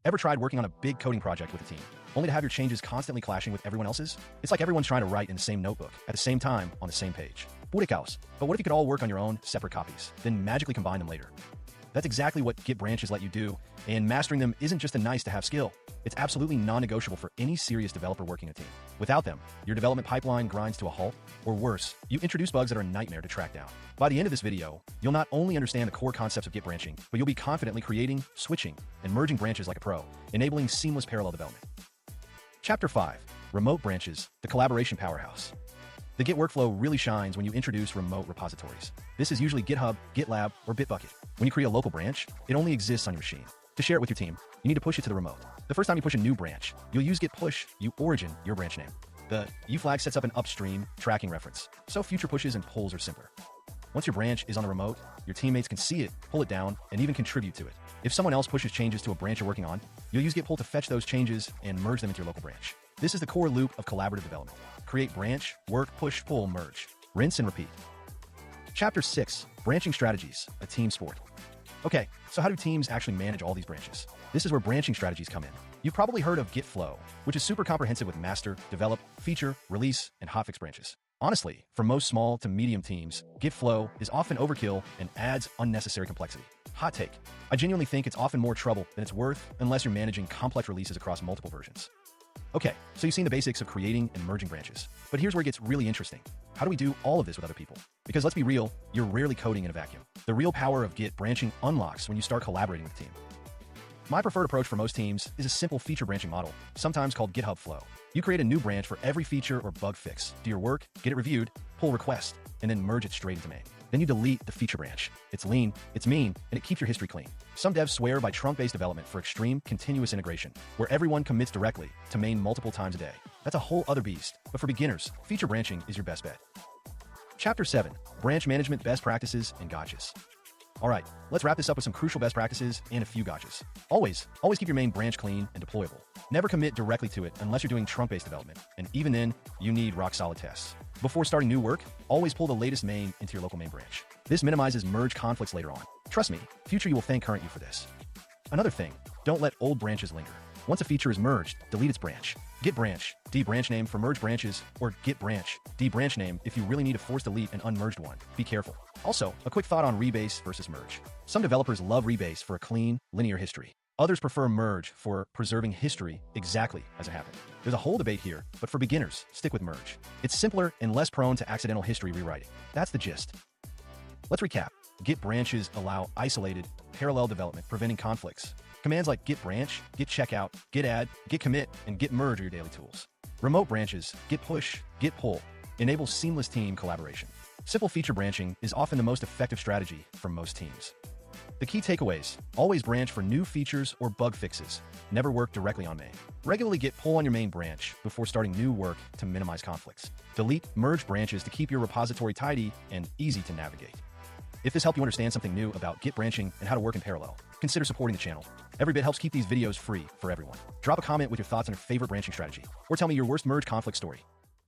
Ever tried working on a big coding project with a team, only to have your changes constantly clashing with everyone else's? It's like everyone's trying to write in the same notebook, at the same time, on the same page. Pure chaos. But what if you could all work on your own separate copies, then magically combine them later? That's exactly what Git branches let you do, and mastering them isn't just a nice-to-have skill. It's absolutely non-negotiable for any serious developer working a team. Without them, your development pipeline grinds to a halt, or worse, you introduce bugs that are a nightmare to track down. By the end of this video, you'll not only understand the core concepts of Git branching, but you'll be confidently creating, switching, and merging branches like a pro, enabling seamless parallel development. Chapter 5. Remote Branches, the Collaboration Powerhouse. The Git workflow really shines when you introduce remote repositories. This is usually GitHub, GitLab, or Bitbucket. When you create a local branch, it only exists on your machine. To share it with your team, you need to push it to the remote. The first time you push a new branch, you'll use git push uorigin your branch name. The u flag sets up an upstream tracking reference, so future pushes and pulls are simpler. Once your branch is on the remote, your teammates can see it, pull it down, and even contribute to it. If someone else pushes changes to a branch you're working on, you'll use git pull to fetch those changes and merge them into your local branch. This is the core loop of collaborative development. Create branch, work, push, pull, merge. Rinse and repeat. Chapter 6. Branching Strategies, a team sport. Okay, so how do teams actually manage all these branches? This is where branching strategies come in. You've probably heard of Git Flow, which is super comprehensive with master, develop, feature, release, and hotfix branches. Honestly, for most small to medium teams, Git Flow is often overkill and adds unnecessary complexity. Hot take. I genuinely think it's often more trouble than it's worth unless you're managing complex releases across multiple versions. Okay, so you've seen the basics of creating and merging branches. But here's where it gets really interesting. How do we do all of this with other people? Because let's be real, you're rarely coding in a vacuum. The real power of Git branching unlocks when you start collaborating with a team. My preferred approach for most teams is a simple feature branching model, sometimes called GitHub Flow. You create a new branch for every feature or bug fix, do your work, get it reviewed, pull request, and then merge it straight into main. Then you delete the feature branch. It's lean, it's mean, and it keeps your history clean. Some devs swear by trunk-based development for extreme continuous integration, where everyone commits directly to main multiple times a day. That's a whole other beast, but for beginners, feature branching is your best bet. Chapter 7. Branch Management Best Practices and Gotchas. Alright, let's wrap this up with some crucial best practices and a few gotchas. Always keep your main branch clean and deployable. Never commit directly to it unless you're doing trunk-based development, and even then, you need rock-solid tests. Before starting new work, always pull the latest main into your local main branch. This minimizes merge conflicts later on. Trust me, future you will thank current you for this. Another thing, don't let old branches linger. Once a feature is merged, delete its branch. Git branch, D branch name for merged branches, or Git branch, D branch name if you really need to force delete an unmerged one. Be careful. Also, a quick thought on rebase versus merge. Some developers love rebase for a clean, linear history. Others prefer merge for preserving history exactly as it happened. There's a whole debate here, but for beginners, stick with merge. It's simpler and less prone to accidental history rewriting. That's the gist. Let's recap. Git branches allow isolated, parallel development, preventing conflicts. Commands like git branch, git checkout, git add, git commit, and git merge are your daily tools. Remote branches, git push, git pull, enable seamless team collaboration. Simple feature branching is often the most effective strategy for most teams. The key takeaways: always branch for new features or bug fixes. Never work directly on main. Regularly git pull on your main branch before starting new work to minimize conflicts. Delete merge branches to keep your repository tidy and easy to navigate. If this helped you understand something new about Git branching and how to work in parallel, consider supporting the channel. Every bit helps keep these videos free for everyone. Drop a comment with your thoughts on your favorite branching strategy, or tell me your worst merge conflict story.